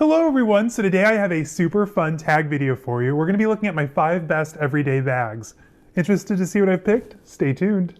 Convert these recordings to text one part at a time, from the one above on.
Hello everyone, so today I have a super fun tag video for you. We're going to be looking at my 5 best everyday bags. Interested to see what I've picked? Stay tuned.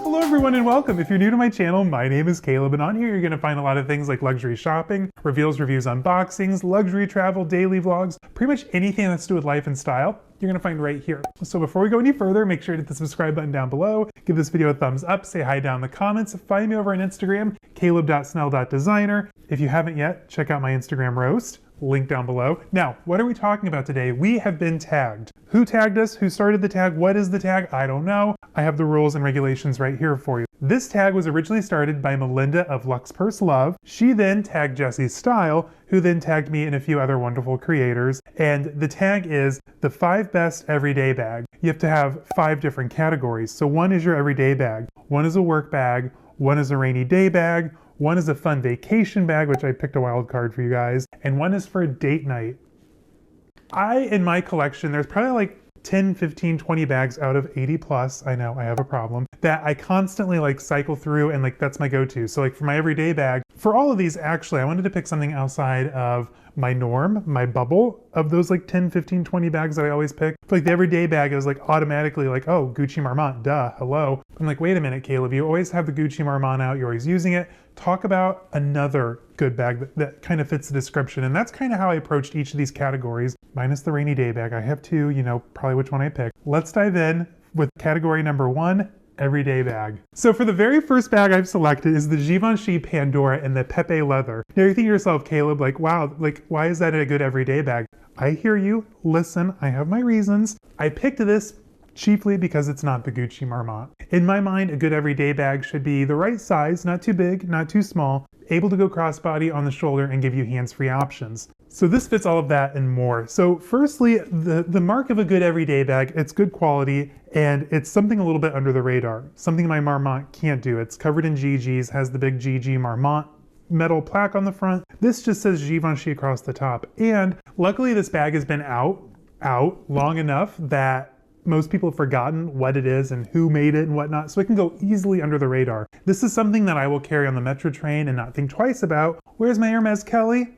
Hello everyone and welcome. If you're new to my channel, my name is Caleb, and on here you're going to find a lot of things like luxury shopping, reveals, reviews, unboxings, luxury travel, daily vlogs, pretty much anything that's to do with life and style, you're going to find right here. So before we go any further, make sure to hit the subscribe button down below, give this video a thumbs up, say hi down in the comments, find me over on Instagram, caleb.snell.designer. If you haven't yet, check out my Instagram roast, link down below. Now, what are we talking about today? We have been tagged. Who tagged us? Who started the tag? What is the tag? I don't know. I have the rules and regulations right here for you. This tag was originally started by Melinda of Luxe Purse Love. She then tagged Jessie Style, who then tagged me and a few other wonderful creators. And the tag is the 5 best everyday bag. You have to have 5 different categories. So one is your everyday bag. One is a work bag. One is a rainy day bag. One is a fun vacation bag, which I picked a wild card for you guys. And one is for a date night. In my collection, there's probably like 10, 15, 20 bags out of 80 plus, I know I have a problem, that I constantly like cycle through and like that's my go-to. So like for my everyday bag, for all of these actually, I wanted to pick something outside of my norm, my bubble of those like 10, 15, 20 bags that I always pick. For like the everyday bag, it was like automatically like, oh, Gucci Marmont, duh, hello. I'm like, wait a minute, Caleb, you always have the Gucci Marmont out, you're always using it. Talk about another good bag that kind of fits the description. And that's kind of how I approached each of these categories, minus the rainy day bag. I have 2, you know, probably which one I picked. Let's dive in with category number 1, everyday bag. So for the very first bag I've selected is the Givenchy Pandora in the Pepe leather. Now you think to yourself, Caleb, like, wow, like why is that a good everyday bag? I hear you. Listen, I have my reasons. I picked this chiefly because it's not the Gucci Marmont. In my mind, a good everyday bag should be the right size, not too big, not too small, able to go crossbody on the shoulder and give you hands-free options. So this fits all of that and more. So firstly, the mark of a good everyday bag, it's good quality and it's something a little bit under the radar. Something my Marmont can't do. It's covered in GGs, has the big GG Marmont metal plaque on the front. This just says Givenchy across the top. And luckily this bag has been out long enough that most people have forgotten what it is and who made it and whatnot, so it can go easily under the radar. This is something that I will carry on the metro train and not think twice about. Where's my Hermès, Kelly?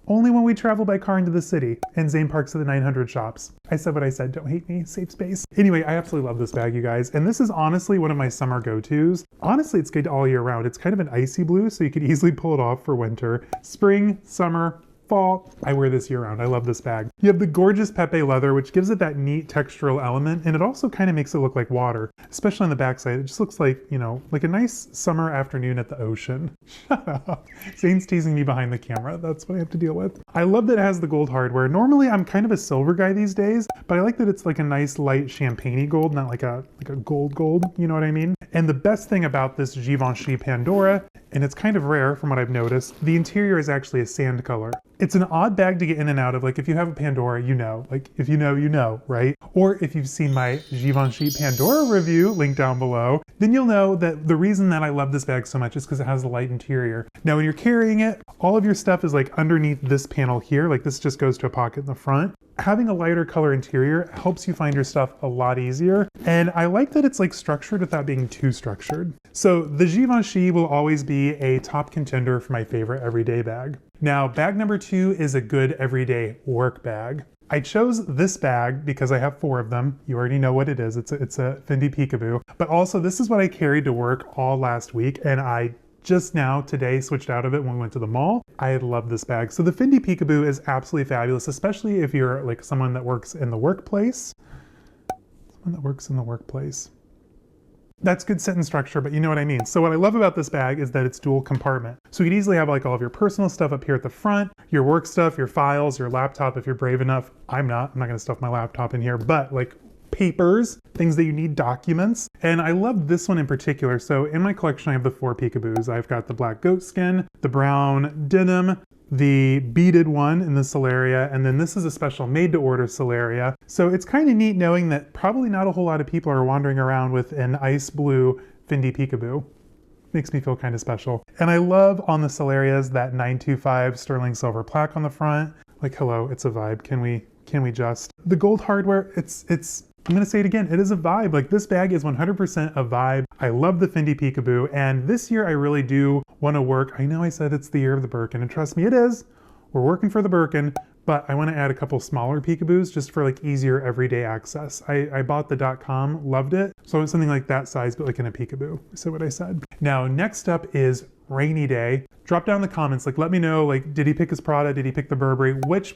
Only when we travel by car into the city and Zane parks at the 900 shops. I said what I said, don't hate me, safe space. Anyway, I absolutely love this bag, you guys. And this is honestly one of my summer go-tos. Honestly, it's good all year round. It's kind of an icy blue, so you could easily pull it off for winter, spring, summer, fall. I wear this year round. I love this bag. You have the gorgeous Pepe leather, which gives it that neat textural element, and it also kind of makes it look like water, especially on the backside. It just looks like, you know, like a nice summer afternoon at the ocean. Shut up. Zane's teasing me behind the camera. That's what I have to deal with. I love that it has the gold hardware. Normally, I'm kind of a silver guy these days, but I like that it's like a nice light champagne-y gold, not like a gold, you know what I mean? And the best thing about this Givenchy Pandora, and it's kind of rare from what I've noticed, the interior is actually a sand color. It's an odd bag to get in and out of. Like if you have a Pandora, you know, like if you know, right? Or if you've seen my Givenchy Pandora review, link down below, then you'll know that the reason that I love this bag so much is because it has the light interior. Now when you're carrying it, all of your stuff is like underneath this panel here, like this just goes to a pocket in the front. Having a lighter color interior helps you find your stuff a lot easier. And I like that it's like structured without being too structured. So the Givenchy will always be a top contender for my favorite everyday bag. Now, bag number 2 is a good everyday work bag. I chose this bag because I have 4 of them. You already know what it is. It's a Fendi Peekaboo. But also this is what I carried to work all last week, and I just now today switched out of it when we went to the mall. I love this bag. So the Fendi Peekaboo is absolutely fabulous, especially if you're like someone that works in the workplace. That's good sentence structure, but you know what I mean. So what I love about this bag is that it's dual compartment. So you could easily have like all of your personal stuff up here at the front, your work stuff, your files, your laptop if you're brave enough. I'm not gonna stuff my laptop in here, but like papers, things that you need, documents. And I love this one in particular. So in my collection, I have the 4 peekaboos. I've got the black goat skin, the brown denim, the beaded one in the Solaria, and then this is a special made-to-order Solaria. So it's kind of neat knowing that probably not a whole lot of people are wandering around with an ice blue Fendi Peekaboo. Makes me feel kind of special. And I love on the Solarias that 925 sterling silver plaque on the front. Like, hello, it's a vibe. Can we just? The gold hardware, it's I'm gonna say it again, it is a vibe. Like this bag is 100% a vibe. I love the Fendi Peekaboo, and this year I really do wanna work. I know I said it's the year of the Birkin, and trust me, it is. We're working for the Birkin, but I wanna add a couple smaller peekaboos just for like easier everyday access. I bought the .com, loved it. So it's something like that size, but like in a peekaboo, so what I said. Now, next up is rainy day. Drop down in the comments, like let me know, like did he pick his Prada, did he pick the Burberry? Which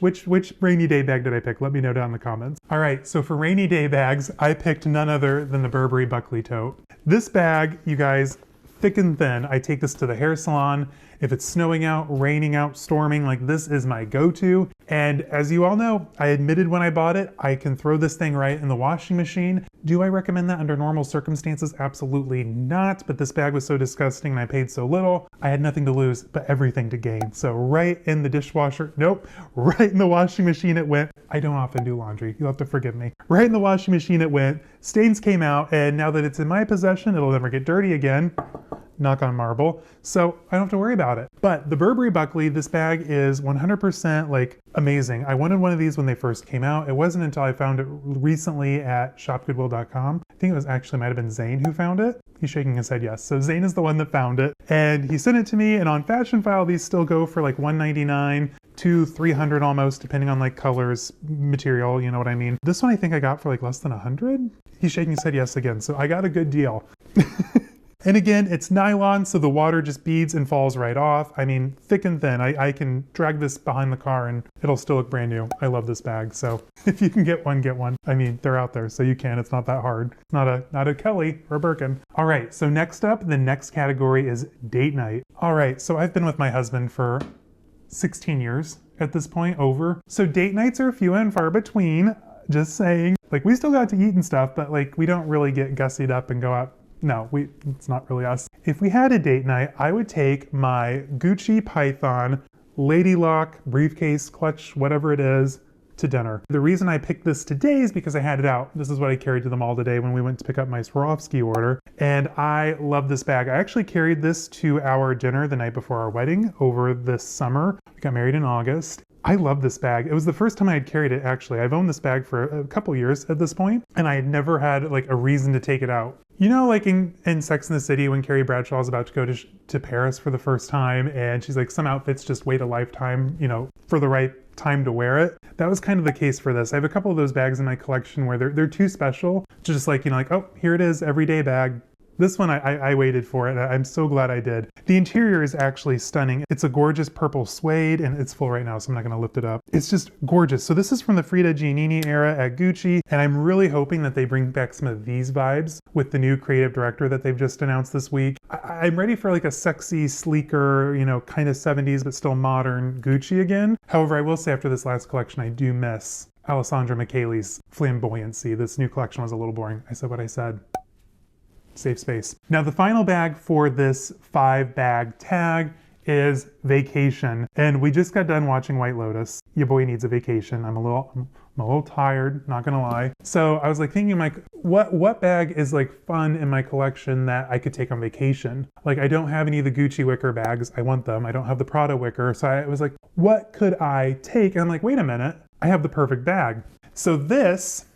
rainy day bag did I pick? Let me know down in the comments. All right, so for rainy day bags, I picked none other than the Burberry Buckley Tote. This bag, you guys, thick and thin. I take this to the hair salon. If it's snowing out, raining out, storming, like this is my go-to. And as you all know, I admitted when I bought it, I can throw this thing right in the washing machine. Do I recommend that under normal circumstances? Absolutely not, but this bag was so disgusting and I paid so little, I had nothing to lose, but everything to gain. So right in the dishwasher, nope, right in the washing machine it went. I don't often do laundry, you'll have to forgive me. Right in the washing machine it went, stains came out, and now that it's in my possession, it'll never get dirty again. Knock on marble, so I don't have to worry about it. But the Burberry Buckley, this bag is 100% like amazing. I wanted one of these when they first came out. It wasn't until I found it recently at shopgoodwill.com. I think it was actually, might have been Zane who found it. He's shaking his head yes. So Zane is the one that found it, and he sent it to me, and on Fashion File, these still go for like $199 to $300 almost, depending on like colors, material, you know what I mean. This one I think I got for like less than $100. He's shaking his head yes again, so I got a good deal. And again, it's nylon, so the water just beads and falls right off. I mean, thick and thin. I can drag this behind the car and it'll still look brand new. I love this bag, so if you can get one, get one. I mean, they're out there, so you can. It's not that hard. It's not a Kelly or a Birkin. All right, so next up, the next category is date night. All right, so I've been with my husband for 16 years at this point, over. So date nights are few and far between, just saying. Like, we still got to eat and stuff, but like, we don't really get gussied up and go out. No, it's not really us. If we had a date night, I would take my Gucci Python Lady Lock briefcase, clutch, whatever it is, to dinner. The reason I picked this today is because I had it out. This is what I carried to the mall today when we went to pick up my Swarovski order. And I love this bag. I actually carried this to our dinner the night before our wedding over this summer. We got married in August. I love this bag. It was the first time I had carried it, actually. I've owned this bag for a couple years at this point, and I had never had like a reason to take it out. You know, like in Sex and the City when Carrie Bradshaw is about to go to Paris for the first time, and she's like, some outfits just wait a lifetime, you know, for the right time to wear it. That was kind of the case for this. I have a couple of those bags in my collection where they're too special, just like, you know, like, oh, here it is, everyday bag. This one, I waited for it. I'm so glad I did. The interior is actually stunning. It's a gorgeous purple suede, and it's full right now, so I'm not gonna lift it up. It's just gorgeous. So this is from the Frida Giannini era at Gucci, and I'm really hoping that they bring back some of these vibes with the new creative director that they've just announced this week. I'm ready for like a sexy, sleeker, you know, kind of 70s, but still modern Gucci again. However, I will say after this last collection, I do miss Alessandra Michele's flamboyancy. This new collection was a little boring. I said what I said. Safe space. Now the final bag for this 5-bag tag is vacation. And we just got done watching White Lotus. Your boy needs a vacation. I'm a little tired, not gonna lie. So I was like thinking like, what bag is like fun in my collection that I could take on vacation? Like I don't have any of the Gucci wicker bags. I want them. I don't have the Prada wicker. So I was like, what could I take? And I'm like, wait a minute, I have the perfect bag. So this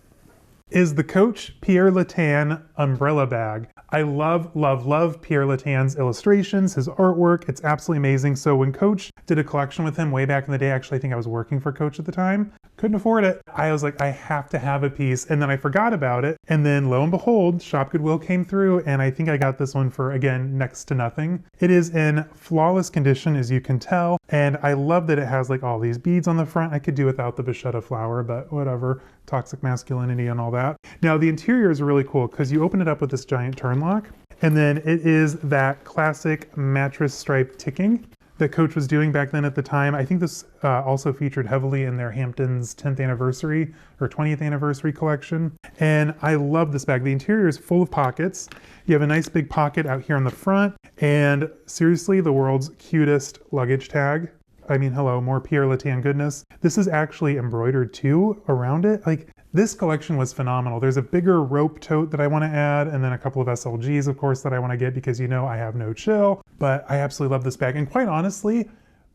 is the Coach Pierre Latan umbrella bag. I love, love, love Pierre Latan's illustrations, his artwork. It's absolutely amazing. So when Coach did a collection with him way back in the day, actually I think I was working for Coach at the time, couldn't afford it. I was like, I have to have a piece. And then I forgot about it. And then lo and behold, Shop Goodwill came through, and I think I got this one for, again, next to nothing. It is in flawless condition, as you can tell. And I love that it has like all these beads on the front. I could do without the Bichetta flower, but whatever. Toxic masculinity and all that. Now the interior is really cool because you open it up with this giant turn lock, and then it is that classic mattress stripe ticking that Coach was doing back then at the time. I think this also featured heavily in their Hamptons 10th anniversary or 20th anniversary collection. And I love this bag. The interior is full of pockets. You have a nice big pocket out here on the front, and seriously, the world's cutest luggage tag. I mean, hello, more Pierre Latan goodness. This is actually embroidered too around it. Like, this collection was phenomenal. There's a bigger rope tote that I want to add, and then a couple of SLGs, of course, that I want to get because you know I have no chill. But I absolutely love this bag. And quite honestly,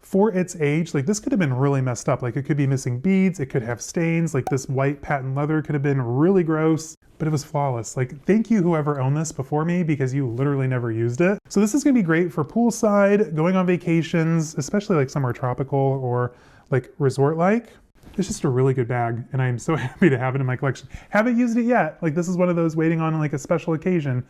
for its age, like this could have been really messed up. Like it could be missing beads, it could have stains, like this white patent leather could have been really gross, but it was flawless. Like thank you whoever owned this before me because you literally never used it. So this is gonna be great for poolside, going on vacations, especially like somewhere tropical or like resort-like. It's just a really good bag and I am so happy to have it in my collection. Haven't used it yet. Like this is one of those waiting on like a special occasion,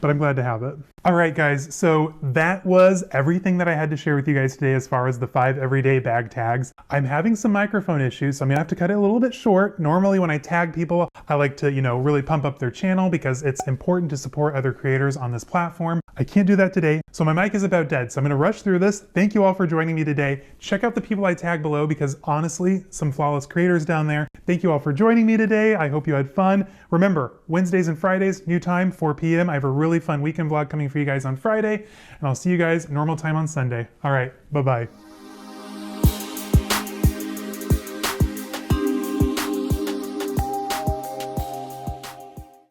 but I'm glad to have it. All right, guys, so that was everything that I had to share with you guys today as far as the 5 everyday bag tags. I'm having some microphone issues, so I'm gonna have to cut it a little bit short. Normally when I tag people, I like to, really pump up their channel because it's important to support other creators on this platform. I can't do that today, so my mic is about dead, so I'm gonna rush through this. Thank you all for joining me today. Check out the people I tag below because honestly, some flawless creators down there. Thank you all for joining me today. I hope you had fun. Remember, Wednesdays and Fridays, new time, 4 p.m. I have a really fun weekend vlog coming for you guys on Friday, and I'll see you guys normal time on Sunday. All right, bye-bye.